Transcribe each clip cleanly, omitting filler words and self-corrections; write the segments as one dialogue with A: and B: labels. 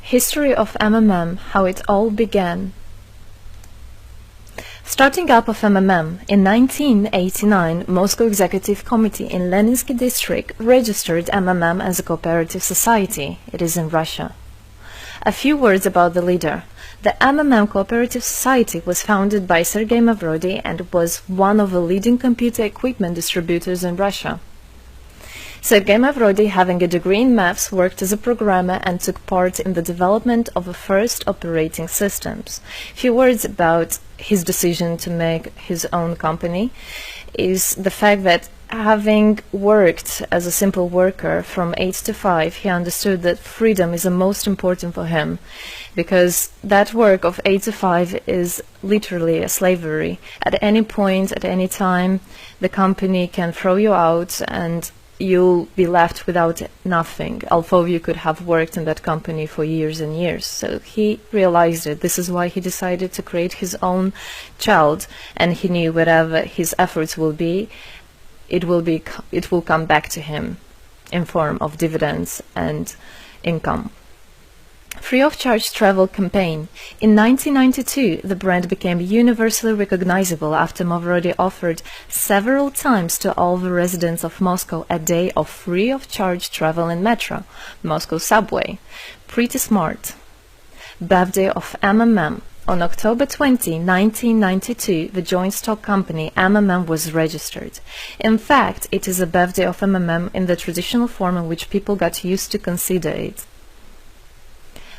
A: History of MMM, how it all began. Starting up of MMM, in 1989, Moscow Executive Committee in Leninsky District registered MMM as a cooperative society. It is in Russia. A few words about the leader. The MMM Cooperative Society was founded by Sergei Mavrodi and was one of the leading computer equipment distributors in Russia. Sergei Mavrodi, having a degree in maths, worked as a programmer and took part in the development of the first operating systems. A few words about his decision to make his own company is the fact that having worked as a simple worker from 8 to 5, he understood that freedom is the most important for him, because that work of 8 to 5 is literally a slavery. At any point, at any time, the company can throw you out and you'll be left without nothing, although you could have worked in that company for years and years. So he realized it. This is why he decided to create his own child, and he knew whatever his efforts will be, it will come back to him in form of dividends and income. Free of charge travel campaign. In 1992, the brand became universally recognizable after Mavrodi offered several times to all the residents of Moscow a day of free of charge travel in metro, Moscow subway. Pretty smart. Birthday of MMM. On October 20, 1992, the joint stock company MMM was registered. In fact, it is a birthday of MMM in the traditional form in which people got used to consider it.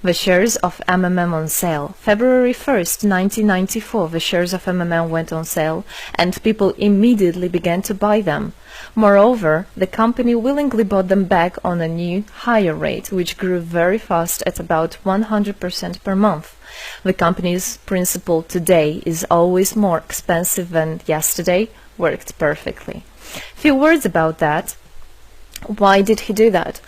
A: The shares of MMM on sale. February 1st, 1994, the shares of MMM went on sale, and people immediately began to buy them. Moreover, the company willingly bought them back on a new, higher rate, which grew very fast at about 100% per month. The company's principle today is always more expensive than yesterday worked perfectly. Few words about that. Why did he do that?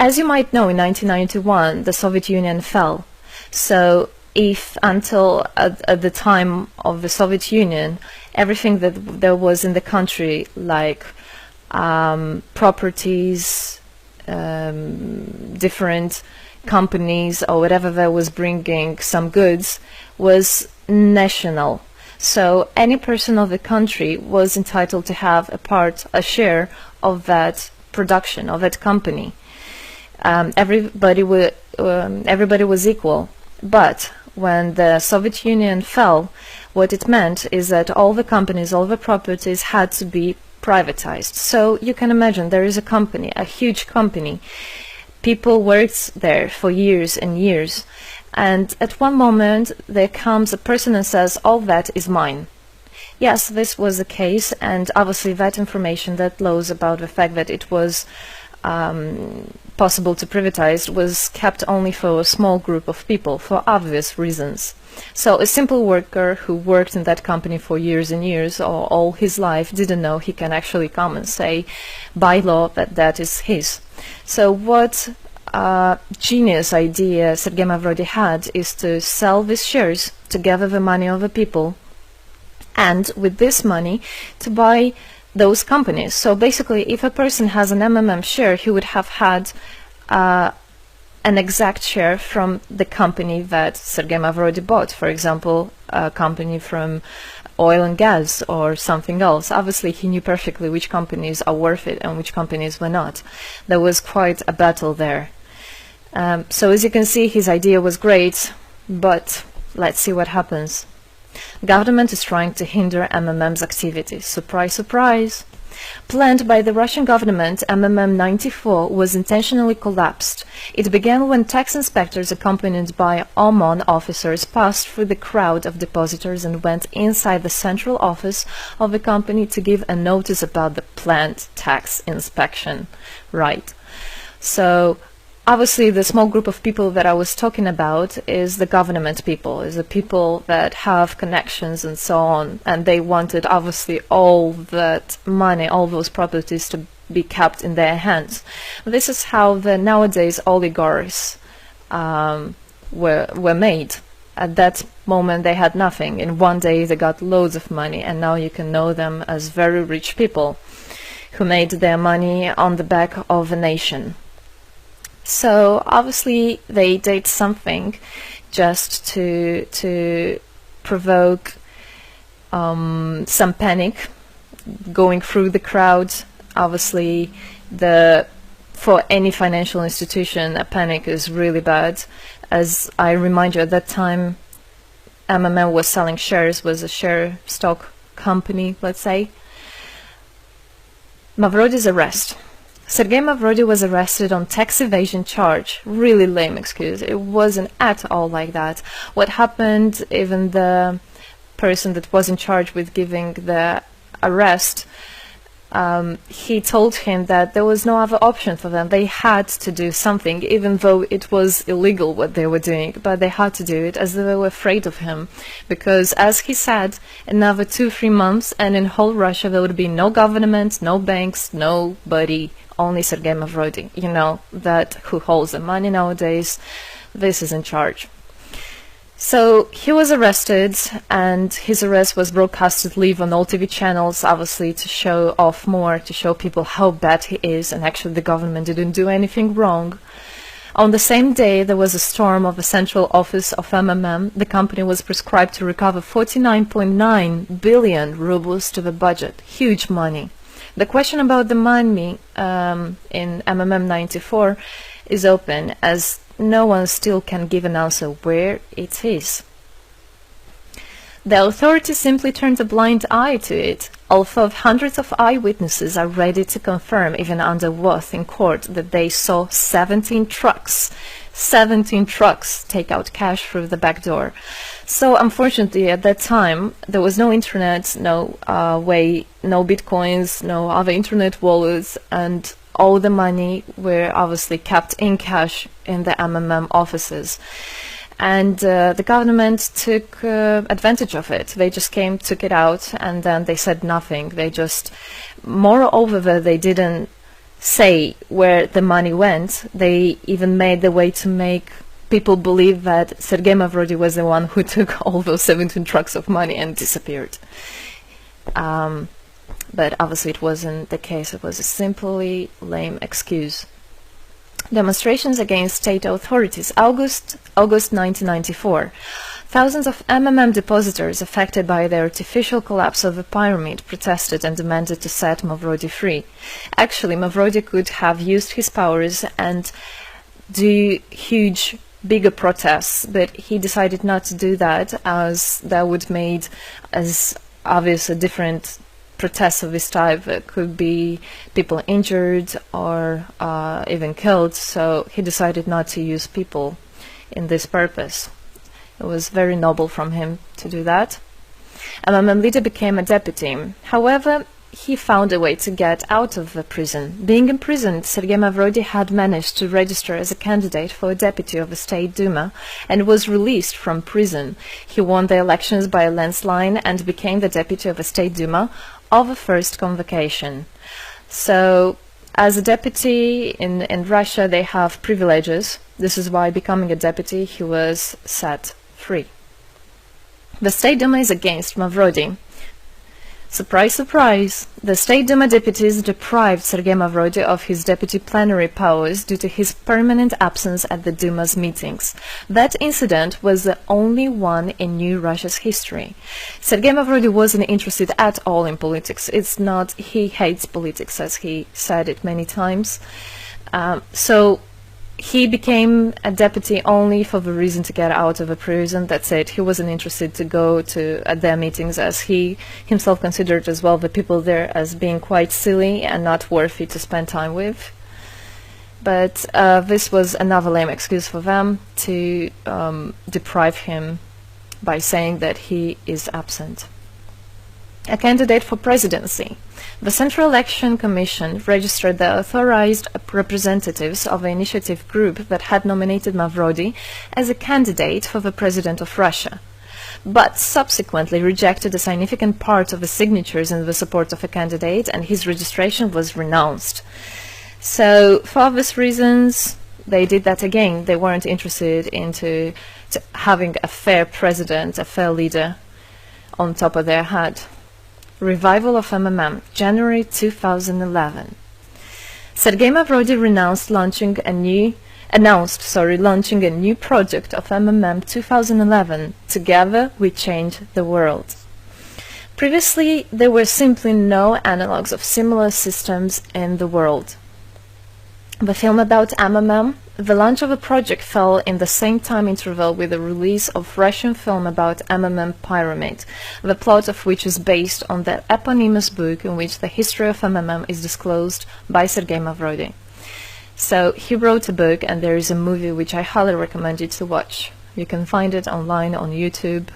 A: As you might know, in 1991, the Soviet Union fell. So if until at the time of the Soviet Union, everything that there was in the country, like properties, different companies or whatever that was bringing some goods, was national. So any person of the country was entitled to have a share of that production, of that company. Everybody was equal. But when the Soviet Union fell, what it meant is that all the companies, all the properties had to be privatized. So you can imagine there is a company, a huge company. People worked there for years and years. And at one moment there comes a person and says, all that is mine. Yes, this was the case, and obviously that information, that laws about the fact that it was possible to privatize was kept only for a small group of people for obvious reasons. So a simple worker who worked in that company for years and years or all his life didn't know he can actually come and say by law that that is his. So what genius idea Sergei Mavrodi had is to sell these shares to gather the money of the people, and with this money to buy those companies. So basically, if a person has an MMM share, he would have had an exact share from the company that Sergei Mavrodi bought. For example, a company from oil and gas or something else. Obviously, he knew perfectly which companies are worth it and which companies were not. There was quite a battle there. So as you can see, his idea was great, but let's see what happens. Government is trying to hinder MMM's activities. Surprise, surprise! Planned by the Russian government, MMM 94 was intentionally collapsed. It began when tax inspectors accompanied by OMON officers passed through the crowd of depositors and went inside the central office of the company to give a notice about the planned tax inspection. Right. So obviously, the small group of people that I was talking about is the government people, is the people that have connections and so on, and they wanted obviously all that money, all those properties to be kept in their hands. This is how the nowadays oligarchs were made. At that moment they had nothing. In one day they got loads of money, and now you can know them as very rich people who made their money on the back of a nation. So obviously they did something just to provoke some panic going through the crowd. Obviously, for any financial institution, a panic is really bad. As I remind you, at that time, MMM was selling shares, was a share stock company, let's say. Mavrody's arrest. Sergei Mavrody was arrested on tax evasion charge. Really lame excuse. It wasn't at all like that. What happened, even the person that was in charge with giving the arrest, he told him that there was no other option for them. They had to do something, even though it was illegal what they were doing, but they had to do it as they were afraid of him. Because, as he said, another 2-3 months and in whole Russia there would be no government, no banks, nobody, only Sergei Mavrody. You know, that who holds the money nowadays, this is in charge. So he was arrested, and his arrest was broadcasted live on all TV channels, obviously to show off more, to show people how bad he is, and actually the government didn't do anything wrong. On the same day, there was a storm of the central office of MMM. The company was prescribed to recover 49.9 billion rubles to the budget. Huge money. The question about the money in MMM 94 is open, as no one still can give an answer where it is. The authorities simply turned a blind eye to it, although hundreds of eyewitnesses are ready to confirm, even under oath in court, that they saw 17 trucks take out cash through the back door. So unfortunately at that time there was no internet, no way, no bitcoins, no other internet wallets, and all the money were obviously kept in cash in the MMM offices. And the government took advantage of it. They just came, took it out, and then they said nothing. They just, moreover, they didn't say where the money went. They even made the way to make people believe that Sergei Mavrody was the one who took all those 17 trucks of money and disappeared. But obviously it wasn't the case. It was a simply lame excuse. Demonstrations against state authorities. August 1994. Thousands of MMM depositors affected by the artificial collapse of the pyramid protested and demanded to set Mavrody free. Actually, Mavrody could have used his powers and do huge, bigger protests, but he decided not to do that, as that would made as obvious a different protests of this type. Could be people injured or even killed, so he decided not to use people in this purpose. It was very noble from him to do that. MMM leader became a deputy. However, he found a way to get out of the prison. Being imprisoned, Sergei Mavrody had managed to register as a candidate for a deputy of the State Duma and was released from prison. He won the elections by a landslide and became the deputy of the State Duma of the first convocation. So, as a deputy in Russia, they have privileges. This is why, becoming a deputy, he was set free. The State Duma is against Mavrody. Surprise, surprise! The State Duma deputies deprived Sergei Mavrody of his deputy plenary powers due to his permanent absence at the Duma's meetings. That incident was the only one in New Russia's history. Sergei Mavrody wasn't interested at all in politics. It's not, he hates politics, as he said it many times. So he became a deputy only for the reason to get out of a prison. That's it. He wasn't interested to go to their meetings, as he himself considered as well the people there as being quite silly and not worthy to spend time with. But this was another lame excuse for them to deprive him by saying that he is absent. A candidate for presidency. The Central Election Commission registered the authorized representatives of the initiative group that had nominated Mavrody as a candidate for the president of Russia, but subsequently rejected a significant part of the signatures in the support of a candidate, and his registration was renounced. So, for obvious reasons, they did that again. They weren't interested into having a fair president, a fair leader on top of their head. Revival of MMM, January 2011. Sergei Mavrody renounced launching a new launching a new project of MMM 2011, Together We Change the World. Previously, there were simply no analogues of similar systems in the world. The film about MMM, the launch of a project fell in the same time interval with the release of Russian film about MMM Pyramid, the plot of which is based on the eponymous book in which the history of MMM is disclosed by Sergei Mavrodi. So he wrote a book, and there is a movie which I highly recommend you to watch. You can find it online on YouTube.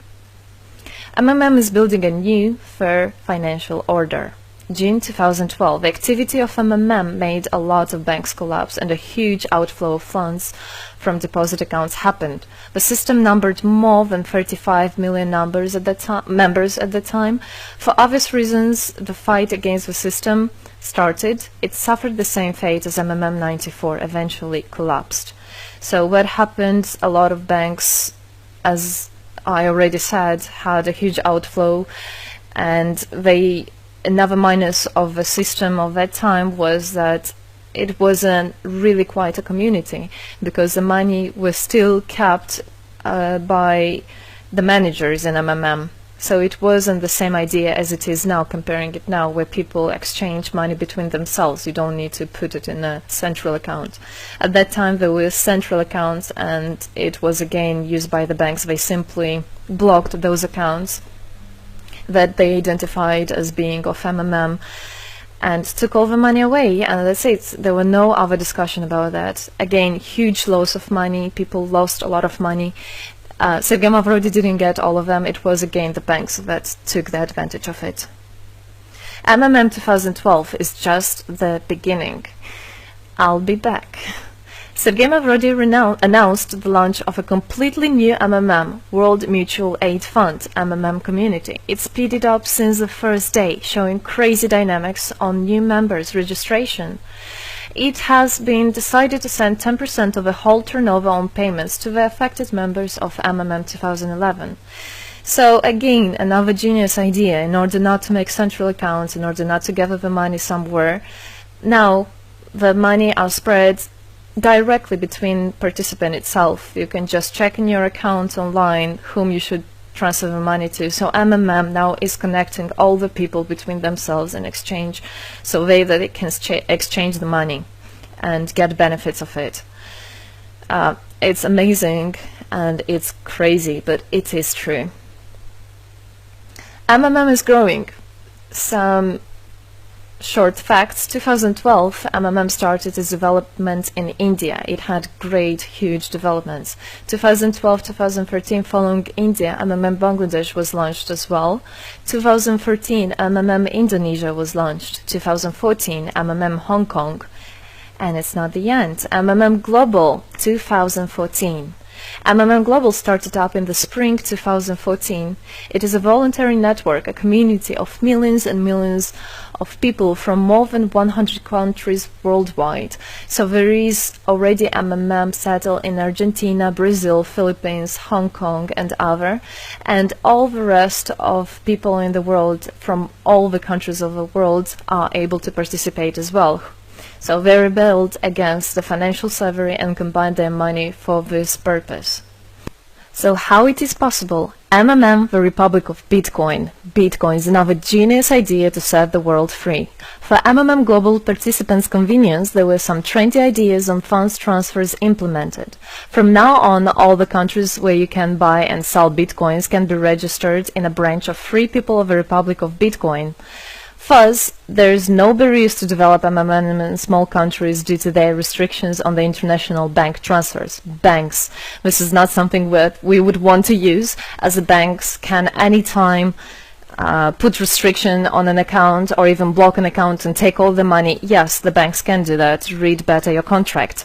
A: MMM is building a new, fair financial order. June 2012, the activity of MMM made a lot of banks collapse and a huge outflow of funds from deposit accounts happened. The system numbered more than 35 million members at the time. For obvious reasons, the fight against the system started. It suffered the same fate as MMM 94, eventually collapsed. So what happened? A lot of banks, as I already said, had a huge outflow, and another minus of the system of that time was that it wasn't really quite a community, because the money was still kept by the managers in MMM. So it wasn't the same idea as it is now, comparing it now, where people exchange money between themselves. You don't need to put it in a central account. At that time there were central accounts, and it was again used by the banks. They simply blocked those accounts that they identified as being of MMM and took all the money away, and that's it. There were no other discussion about that. Again, huge loss of money. People lost a lot of money. Sergei Mavrodi didn't get all of them. It was again the banks that took the advantage of it. MMM 2012 is just the beginning. I'll be back. Sergei Mavrodi announced the launch of a completely new MMM, World Mutual Aid Fund, MMM community. It speeded up since the first day, showing crazy dynamics on new members' registration. It has been decided to send 10% of the whole turnover on payments to the affected members of MMM 2011. So again, another genius idea. In order not to make central accounts, in order not to gather the money somewhere, now the money are spread directly between participant itself. You can just check in your account online whom you should transfer the money to. So MMM now is connecting all the people between themselves in exchange, so they can exchange the money and get benefits of it. It's amazing and it's crazy, but it is true. MMM is growing. Some short facts. 2012, MMM started its development in India. It had great, huge developments. 2012-2013, following India, MMM Bangladesh was launched as well. 2013, MMM Indonesia was launched. 2014, MMM Hong Kong. And it's not the end. MMM Global, 2014. MMM Global started up in the spring 2014. It is a voluntary network, a community of millions and millions of people from more than 100 countries worldwide. So there is already MMM settled in Argentina, Brazil, Philippines, Hong Kong and other, and all the rest of people in the world from all the countries of the world are able to participate as well. So they rebelled against the financial slavery and combined their money for this purpose. So how it is possible? MMM, the Republic of Bitcoin. Bitcoin is another genius idea to set the world free. For MMM Global participants' convenience, there were some 20 ideas on funds transfers implemented. From now on, all the countries where you can buy and sell Bitcoins can be registered in a branch of Free People of the Republic of Bitcoin. Thus, there is no barriers to develop MMM in small countries due to their restrictions on the international bank transfers. Banks. This is not something that we would want to use, as the banks can anytime put restriction on an account or even block an account and take all the money. Yes, the banks can do that. Read better your contract.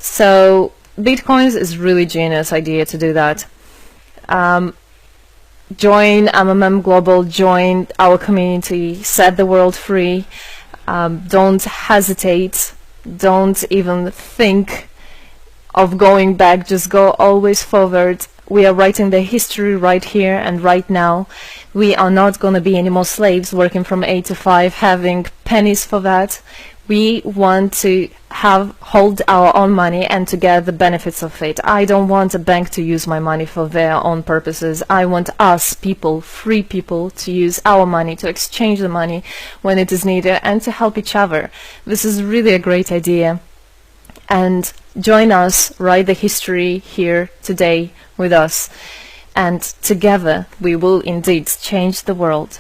A: So, Bitcoins is really genius idea to do that. Join MMM Global, join our community, set the world free. Don't hesitate, don't even think of going back, just go always forward. We are writing the history right here and right now. We are not going to be any more slaves working from 8 to 5, having pennies for that. We want to hold our own money and to get the benefits of it. I don't want a bank to use my money for their own purposes. I want us people, free people, to use our money, to exchange the money when it is needed, and to help each other. This is really a great idea. And join us, write the history here today with us, and together we will indeed change the world.